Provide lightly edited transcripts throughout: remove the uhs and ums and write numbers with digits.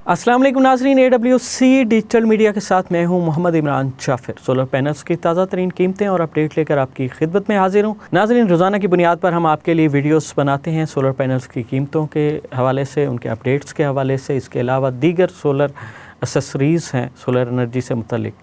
अस्सलाम वालेकुम नाज़रीन, AWC डिजिटल मीडिया के साथ मैं हूं मोहम्मद इमरान जाफिर। सोलर पैनल्स की ताज़ा तरीन कीमतें और अपडेट लेकर आपकी खिदमत में हाजिर हूं। नाज़रीन, रोज़ाना की बुनियाद पर हम आपके लिए वीडियोस बनाते हैं सोलर पैनल्स की कीमतों के हवाले से, उनके अपडेट्स के हवाले से। इसके अलावा दीगर सोलर एक्सेसरीज़ हैं सोलर एनर्जी से मुतल्लिक,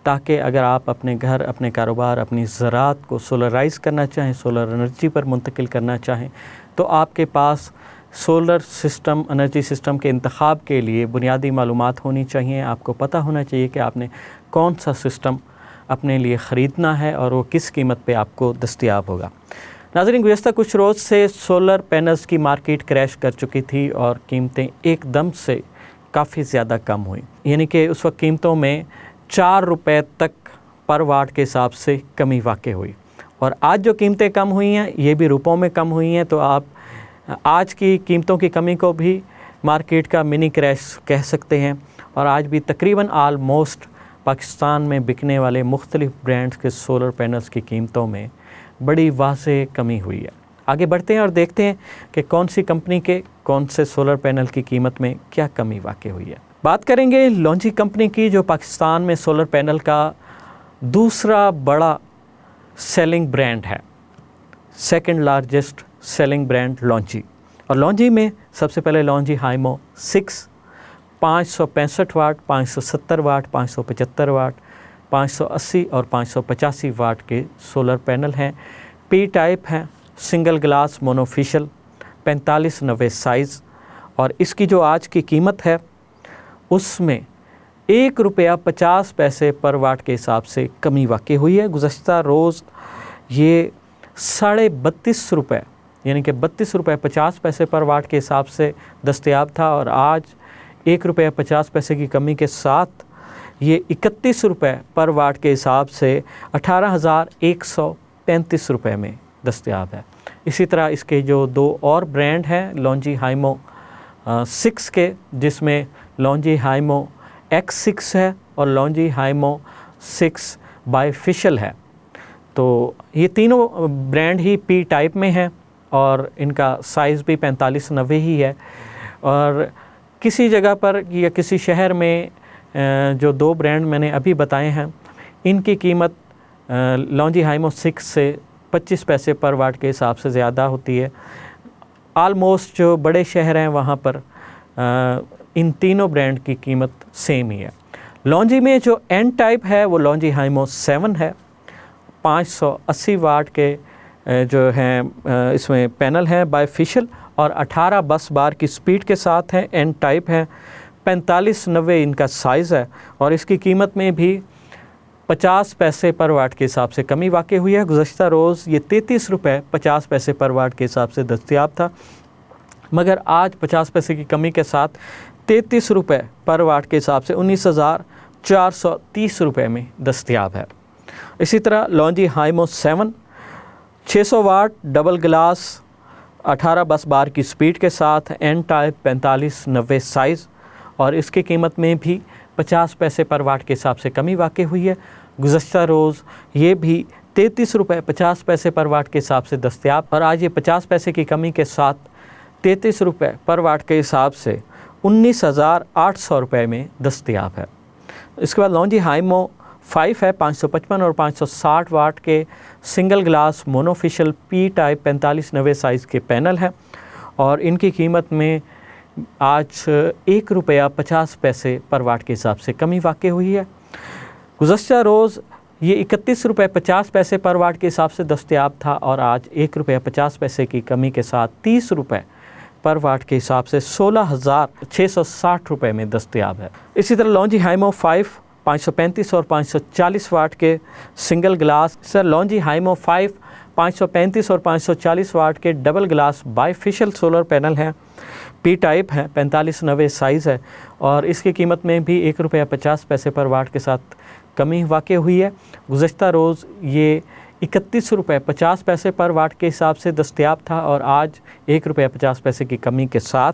ताकि अगर आप अपने घर, अपने कारोबार, अपनी ज़राअत को सोलराइज़ करना चाहें, सोलर एनर्जी पर मुंतकिल करना चाहें, तो आपके पास सोलर सिस्टम, एनर्जी सिस्टम के इंतखाब के लिए बुनियादी मालूमात होनी चाहिए। आपको पता होना चाहिए कि आपने कौन सा सिस्टम अपने लिए ख़रीदना है और वो किस कीमत पे आपको दस्तयाब होगा। नाज़रीन, गुज़श्ता कुछ रोज़ से सोलर पैनल्स की मार्केट क्रैश कर चुकी थी और कीमतें एकदम से काफ़ी ज़्यादा कम हुई, यानी कि उस वक्त कीमतों में 4 रुपये तक पर वाट के हिसाब से कमी वाक़ई हुई। और आज जो कीमतें कम हुई हैं, ये भी रुपयों में कम हुई हैं, तो आप आज की कीमतों की कमी को भी मार्केट का मिनी क्रैश कह सकते हैं। और आज भी तकरीबन आलमोस्ट पाकिस्तान में बिकने वाले मुख्तलिफ़ ब्रांड्स के सोलर पैनल्स की कीमतों में बड़ी वाज़ेह कमी हुई है। आगे बढ़ते हैं और देखते हैं कि कौन सी कंपनी के कौन से सोलर पैनल की कीमत में क्या कमी वाक़ई हुई है। बात करेंगे लॉन्जी कंपनी की, जो पाकिस्तान में सोलर पैनल का दूसरा बड़ा सेलिंग ब्रांड है, सेकंड लार्जेस्ट सेलिंग ब्रांड लॉन्जी। और लॉन्जी में सबसे पहले लॉन्जी हाइमो 6 565 वाट, 570 वाट, 575 वाट, 580 और 585 वाट के सोलर पैनल हैं। पी टाइप हैं, सिंगल ग्लास मोनोफिशियल, 4590 साइज़। और इसकी जो आज की कीमत है उसमें ₹1.50 पर वाट के हिसाब से कमी वाक़ई हुई है। गुज़श्ता रोज़ ये 32.5 रुपये, यानी कि ₹32.50 पर वाट के हिसाब से दस्तयाब था, और आज ₹1.50 की कमी के साथ ये 31 रुपये पर वाट के हिसाब से 18,135 रुपये में दस्तयाब है। इसी तरह इसके जो दो और ब्रांड हैं लॉन्जी हाइमो 6 के, जिसमें लॉन्जी हाइमो X6 है और लॉन्जी हाइमो 6 बाइफिशियल है। तो ये तीनों ब्रांड ही पी टाइप में हैं और इनका साइज़ भी 4590 ही है। और किसी जगह पर या किसी शहर में जो दो ब्रांड मैंने अभी बताए हैं, इनकी कीमत लॉन्जी हाइमो 6 से 25 पैसे पर वाट के हिसाब से ज़्यादा होती है। आलमोस्ट जो बड़े शहर हैं वहाँ पर इन तीनों ब्रांड की कीमत सेम ही है। लॉन्जी में जो एन टाइप है वो लॉन्जी हाइमो 7 है, 580 वाट के जो हैं इसमें पैनल हैं बाइफिशियल, और 18 बस बार की स्पीड के साथ हैं। एन टाइप है, 4590 इनका साइज़ है, और इसकी कीमत में भी 50 पैसे पर वाट के हिसाब से कमी वाक़ई हुई है। गुज़श्ता रोज़ ये ₹33.50 पर वाट के हिसाब से दस्तयाब था, मगर आज 50 पैसे की कमी के साथ ₹33 पर वाट के हिसाब से 19,430 रुपये में दस्तयाब है। इसी तरह लॉन्जी हाइमो 7 600 वाट डबल ग्लास, 18 बस बार की स्पीड के साथ, एन टाइप, 4590 साइज़, और इसकी कीमत में भी 50 पैसे पर वाट के हिसाब से कमी वाक़ई हुई है। गुज़श्ता रोज़ ये भी ₹33.50 पर वाट के हिसाब से दस्तयाब, और आज ये 50 पैसे की कमी के साथ ₹33 पर वाट के हिसाब से 19,800 रुपये में दस्तयाब है। इसके बाद लॉन्जी हाइमो 5 है, 555 और 560 वाट के single glass monofacial P type 4590 size के पैनल हैं, और इनकी कीमत में आज ₹1.50 पर वाट के हिसाब से कमी वाक़ई हुई है। गुज़श्ता रोज़ ये ₹31.50 पर वाट के हिसाब से दस्तयाब था, और आज ₹1.50 की कमी के साथ ₹30 पर वाट के हिसाब से 16,660 रुपये में दस्तयाब है। इसी तरह लॉन्जी हाइमो 5 535 और 540 वाट के सिंगल ग्लास, सर लॉन्जी हाइमो 5 535 और 540 वाट के double glass bifacial solar panel हैं, पी टाइप है, 4590 साइज़ है, और इसकी कीमत में भी ₹1.50 पर वाट के साथ कमी वाक़ई हुई है। गुज़श्ता रोज़ ये ₹31.50 पर वाट के हिसाब से दस्तयाब था, और आज ₹1.50 की कमी के साथ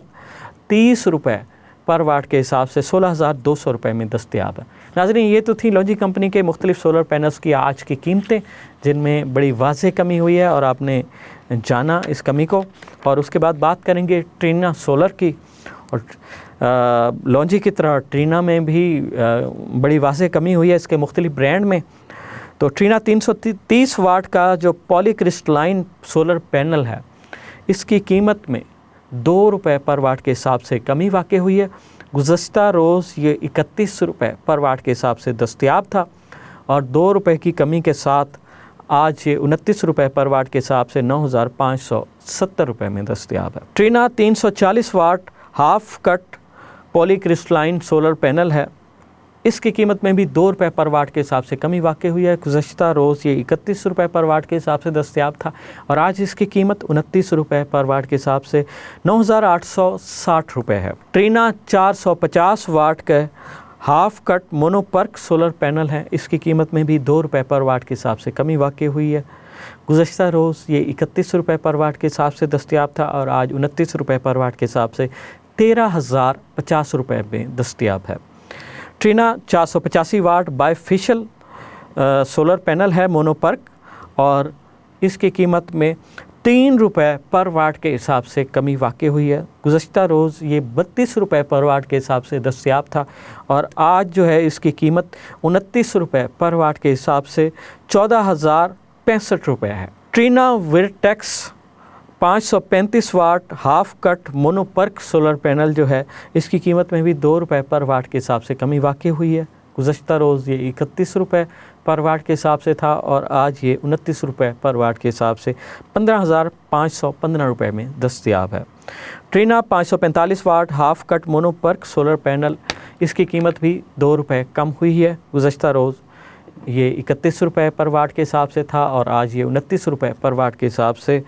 ₹30 पर वाट के हिसाब से 16,200 रुपये में दस्तयाब है। नाज़रीन, ये तो थी लॉन्जी कंपनी के मुख्तलिफ़ सोलर पैनल्स की आज की कीमतें, जिनमें बड़ी वाज़ेह कमी हुई है और आपने जाना इस कमी को। और उसके बाद बात करेंगे ट्रीना सोलर की, और लॉन्जी की तरह ट्रीना में भी बड़ी वाज़ेह कमी हुई है इसके मुख्तलिफ ब्रांड में। तो ट्रीना 330 वाट का जो पॉलीक्रिस्टलाइन सोलर पैनल है, इसकी कीमत में 2 रुपये पर वाट के हिसाब से कमी वाक़ई हुई है। गुज़श्ता रोज़ ये 31 रुपये पर वाट के हिसाब से दस्तयाब था और 2 रुपये की कमी के साथ आज ये 29 रुपये पर वाट के हिसाब से 9,570 रुपये में दस्तयाब है। Trina 340 watt half cut polycrystalline solar panel है, इसकी कीमत में भी 2 रुपये पर वाट के हिसाब से कमी वाक़ई हुई है। गुज़श्ता रोज़ ये 31 रुपये पर वाट के हिसाब से दस्तयाब था और आज इसकी कीमत 29 रुपये पर वाट के हिसाब से 9,860 रुपये है। ट्रीना 450 वाट का half cut monoperc solar panel है, इसकी कीमत में भी 2 रुपये पर वाट के हिसाब से कमी वाक़ई हुई है। गुज़श्ता रोज़ ये 31 रुपये पर वाट के हिसाब से दस्तयाब था और आज 29 रुपये पर वाट के हिसाब से 13,050 रुपये में दस्तयाब है। ट्रीना 485 वाट बायफेशियल सोलर पैनल है मोनोपर्क और इसकी कीमत में 3 रुपये पर वाट के हिसाब से कमी वाक़ई हुई है। गुज़श्ता रोज़ ये 32 रुपये पर वाट के हिसाब से दस्तयाब था और आज जो है इसकी कीमत 29 रुपये पर वाट के हिसाब से 14,065 रुपये है। Trina Vertex 535 watt half cut monoperc solar panel जो है, इसकी कीमत में भी 2 रुपये पर वाट के हिसाब से कमी वाक़ई हुई है। गुज़श्ता रोज़ ये 31 रुपये पर वाट के हिसाब से था और आज ये 29 रुपये पर वाट के हिसाब से 15,515 रुपये में दस्तयाब है। Trina 545 watt half cut monoperc solar panel, इसकी कीमत भी 2 रुपये कम हुई है। गुज़श्ता रोज़ ये 31 रुपये पर वाट के हिसाब से था और आज ये 29 रुपये पर वाट के हिसाब से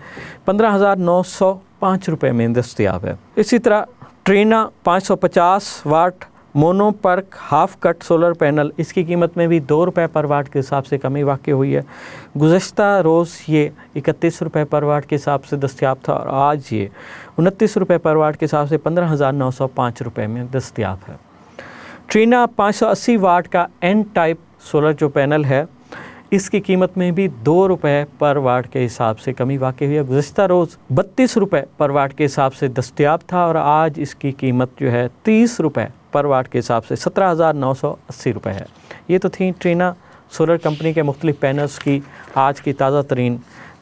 15,905 रुपये में दस्तयाब है। इसी तरह Trina 550 watt monoperc half cut solar panel, इसकी कीमत में भी 2 रुपये पर वाट के हिसाब से कमी वाक़ई हुई है। गुज़श्ता रोज़ ये 31 रुपये पर वाट के हिसाब से दस्तयाब था और आज ये 29 रुपये पर वाट के हिसाब से 15,905 रुपये में दस्तयाब है। ट्रीना 580 वाट का एन टाइप सोलर जो पैनल है, इसकी कीमत में भी 2 रुपये पर वाट के हिसाब से कमी वाक़ई हुई है। गुज़श्ता रोज़ 32 रुपये पर वाट के हिसाब से दस्तयाब था और आज इसकी कीमत जो है 30 रुपये पर वाट के हिसाब से 17,980 रुपये है। ये तो थी ट्रीना सोलर कंपनी के मुख्तलिफ पैनल्स की आज की ताज़ा तरीन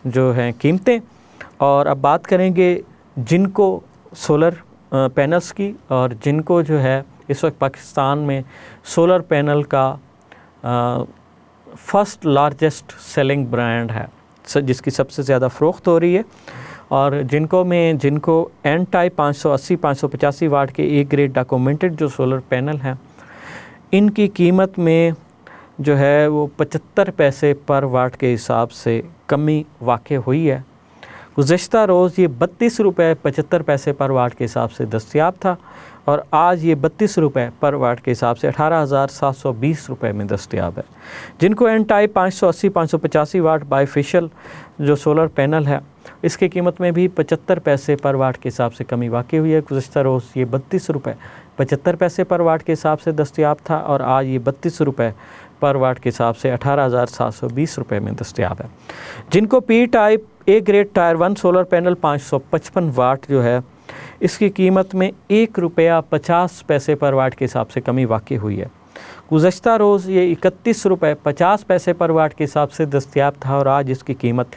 जो हैं कीमतें। और अब बात करेंगे जिनको सोलर पैनल्स की और जिनको जो है इस वक्त पाकिस्तान में सोलर पैनल का फर्स्ट लार्जेस्ट सेलिंग ब्रांड है, जिसकी सबसे ज़्यादा फ़रोख्त हो रही है और जिनको एन टाइप 580-585 वाट के ए ग्रेड डॉक्यूमेंटेड जो सोलर पैनल हैं, इनकी कीमत में जो है वो 75 पैसे पर वाट के हिसाब से कमी वाक़ई हुई है। गुज़श्ता रोज़ ये 32 रुपये 75 पैसे पर वाट के हिसाब से दस्तयाब था और आज ये 32 रुपये पर वाट के हिसाब से 18,720 रुपये में दस्तयाब है। जिनको एन टाइप 580-585 वाट बायफेशियल जो सोलर पैनल है, इसकी कीमत में भी 75 पैसे पर वाट के हिसाब से कमी वाक़ई हुई है। गुज़श्ता रोज़ ये 32 रुपये 75 पैसे पर वाट के हिसाब से दस्तयाब था और आज ये 32 रुपये पर वाट के हिसाब से 18,720 रुपये में दस्तयाब है। जिनको P type A grade tyre 1 solar panel 555 वाट जो है, इसकी कीमत में 1 रुपया 50 पैसे पर वाट के हिसाब से कमी वाक़ई हुई है। गुज़श्ता रोज़ ये 31 रुपये 50 पैसे पर वाट के हिसाब से दस्तयाब था और आज इसकी कीमत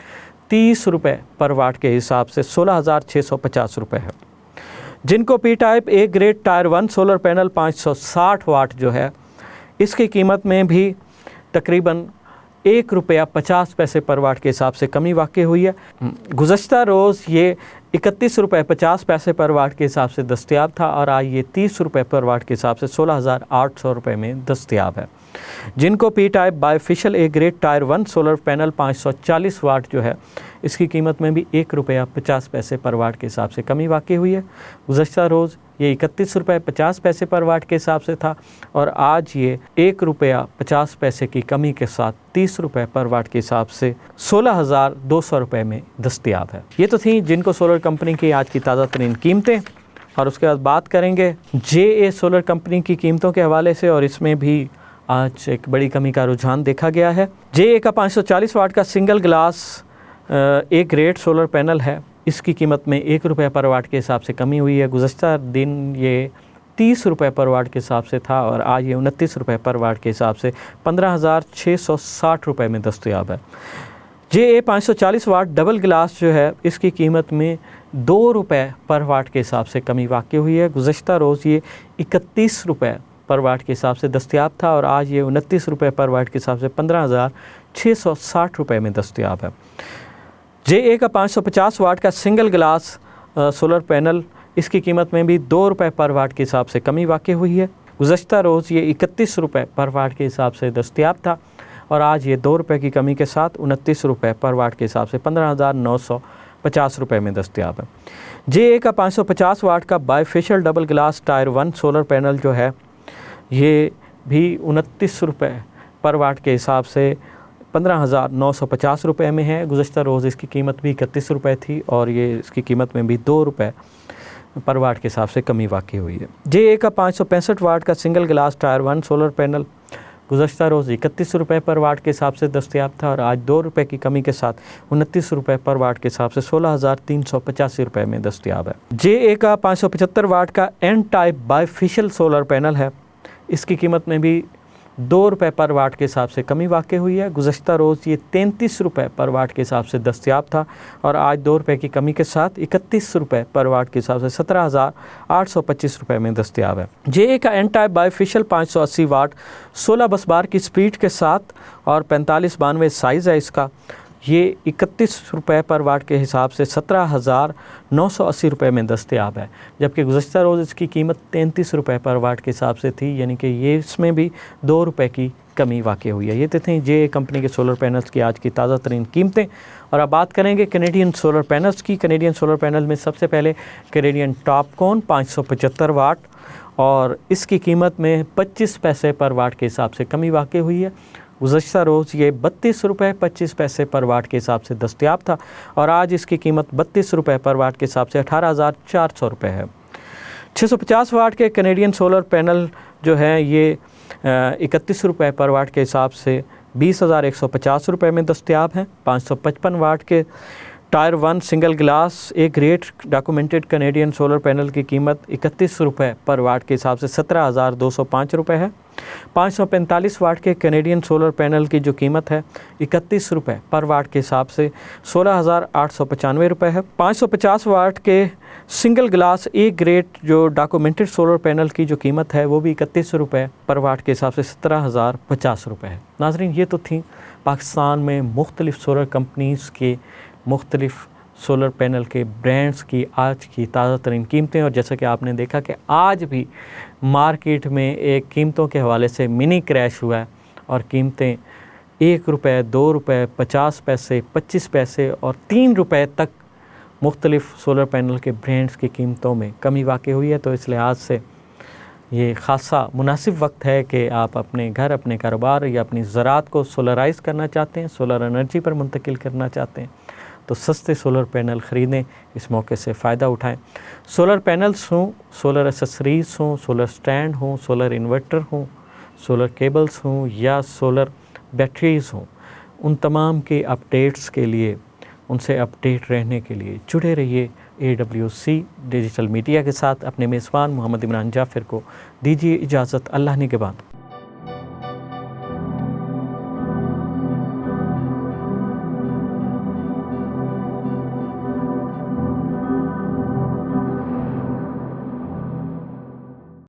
30 रुपये पर वाट के हिसाब से 16,650 रुपये है। जिनको P type A grade tyre 1 solar panel 560 वाट जो है, इसकी कीमत में भी तकरीबन 1 रुपया 50 पैसे पर वाट के हिसाब से कमी वाक़ई हुई है। गुज़श्ता रोज़ ये 31 रुपये 50 पैसे पर वाट के हिसाब से दस्तयाब था और आज ये 30 रुपये पर वाट के हिसाब से 16,800 रुपये में दस्तयाब है। जिनको P type bifacial A grade tyre 1 solar panel 540 वाट जो है, इसकी कीमत में भी 1 रुपया 50 पैसे पर वाट के हिसाब से कमी वाक़ई हुई है। गुज़श्ता रोज़ ये 31 रुपये 50 पैसे पर वाट के हिसाब से था और आज ये 1 रुपया 50 पैसे की कमी के साथ 30 रुपये पर वाट के हिसाब से 16,200 रुपये में दस्तयाब है। ये तो थी जिनको सोलर कंपनी की आज की ताज़ा तरीन कीमतें। और उसके बाद बात करेंगे JA सोलर कंपनी की कीमतों के हवाले से और इसमें भी आज एक बड़ी कमी का रुझान देखा गया है। JA का 540 वाट का single glass A grade solar panel है, इसकी कीमत में 1 रुपये पर वाट के हिसाब से कमी हुई है। गुज़श्ता दिन ये 30 रुपये पर वाट के हिसाब से था और आज ये 29 रुपये पर वाट के हिसाब से 15,660 रुपये में दस्तयाब है। JA 540 वाट डबल ग्लास जो है इसकी कीमत में 2 रुपये पर वाट के हिसाब से कमी वाक़ई हुई है। गुज़श्ता रोज़ ये 31 रुपये पर वाट के हिसाब से दस्तयाब था और आज ये 29 रुपये पर वाट के हिसाब से 15,660 रुपये में दस्तयाब है। JA का 550 वाट का सिंगल ग्लास सोलर पैनल, इसकी कीमत में भी 2 रुपये पर वाट के हिसाब से कमी वाक़ई हुई है। गुज़श्ता रोज़ ये 31 रुपये पर वाट के हिसाब से दस्तयाब था और आज ये 2 रुपये की कमी के साथ 29 रुपये पर वाट के हिसाब से 15,950 रुपये में दस्तयाब है। JA का 550 वाट का bifacial double glass tier 1 solar panel जो है ये भी 29 रुपये पर वाट के हिसाब से 15,950 रुपये में है। गुज़श्ता रोज़ इसकी कीमत भी 31 रुपये थी और ये इसकी कीमत में भी 2 रुपये पर वाट के हिसाब से कमी वाक़ई हुई है। JA का 565 वाट का single glass tier 1 solar panel गुज़श्ता रोज़ 31 रुपये पर वाट के हिसाब से दस्तयाब था और आज 2 रुपये की कमी के साथ 29 रुपये पर वाट के हिसाब से 16,385 रुपये में दस्तयाब है। JA का 575 वाट का N type bifacial solar panel है, इसकी कीमत में भी 2 रुपये पर वाट के हिसाब से कमी वाक़ई हुई है। गुज़श्ता रोज़ ये 33 रुपये पर वाट के हिसाब से दस्तयाब था और आज 2 रुपये की कमी के साथ 31 रुपये पर वाट के हिसाब से 17,825 रुपये में दस्तयाब है। JA का एन टाइप बाईफेशियल 580 वाट 16 बस बार की स्पीड के साथ और 4592 साइज़ है इसका, ये 31 रुपये पर वाट के हिसाब से 17,980 रुपये में दस्तयाब है। जबकि गुज़श्ता रोज़ इसकी कीमत 33 रुपये पर वाट के हिसाब से थी, यानी कि ये इसमें भी 2 रुपये की कमी वाक़ई हुई है। ये तो थी JA कंपनी के सोलर पैनल्स की आज की ताज़ा तरीन कीमतें। और अब बात करेंगे कैनेडियन सोलर पैनल्स की। कैनेडियन सोलर पैनल में सबसे पहले कैनेडियन टॉपकॉन 575 वाट और इसकी कीमत में 25 पैसे पर वाट के हिसाब से कमी वाक़ई हुई है। गुज़श्ता रोज़ ये 32 रुपये 25 पैसे पर वाट के हिसाब से दस्तयाब था और आज इसकी कीमत 32 रुपये पर वाट के हिसाब से 18,400 रुपये है। 650 वाट के कैनेडियन सोलर पैनल जो है ये 31 रुपये पर वाट के हिसाब से 20,150 रुपये में दस्तयाब हैं। 555 वाट के टायर 1 सिंगल ग्लास एक great documented Canadian solar panel की कीमत 31 रुपये पर वाट के हिसाब से 17,205 रुपये है। 545 वाट के कैनेडियन सोलर पैनल की जो कीमत है 31 रुपये पर वाट के हिसाब से 16,895 रुपये है। 550 वाट के सिंगल ग्लास एक ग्रेट जो डॉक्यूमेंटेड सोलर पैनल की जो कीमत है वो भी 31 रुपये पर वाट के हिसाब से 17,050 रुपये है। नाज़रीन, ये तो थी पाकिस्तान में मुख्तलिफ़ सोलर कंपनीज़ के मुख्तलिफ़ सोलर पैनल के ब्रांड्स की आज की ताज़ा तरीन कीमतें। और जैसा कि आपने देखा कि आज भी मार्केट में एक कीमतों के हवाले से मिनी क्रैश हुआ है और कीमतें 1 रुपये 2 रुपये 50 पैसे 25 पैसे और 3 रुपये तक मुख्तलिफ़ सोलर पैनल के ब्रांड्स की कीमतों में कमी वाक़ई हुई है। तो इस लिहाज से ये ख़ासा मुनासिब वक्त है कि आप अपने घर, अपने कारोबार या अपनी ज़राअत को सोलराइज़ करना चाहते हैं, सोलर एनर्जी पर मुंतकिल करना चाहते हैं तो सस्ते सोलर पैनल ख़रीदें, इस मौके से फ़ायदा उठाएं। सोलर पैनल्स हों, सोलर एसेसरीज़ हों, सोलर स्टैंड हों, सोलर इन्वर्टर हों, सोलर केबल्स हों या सोलर बैटरीज़ हों, उन तमाम के अपडेट्स के लिए, उनसे अपडेट रहने के लिए जुड़े रहिए AWC डिजिटल मीडिया के साथ। अपने मेज़बान मोहम्मद इमरान जाफ़िर को दीजिए इजाज़त। अल्लाह निगहबान।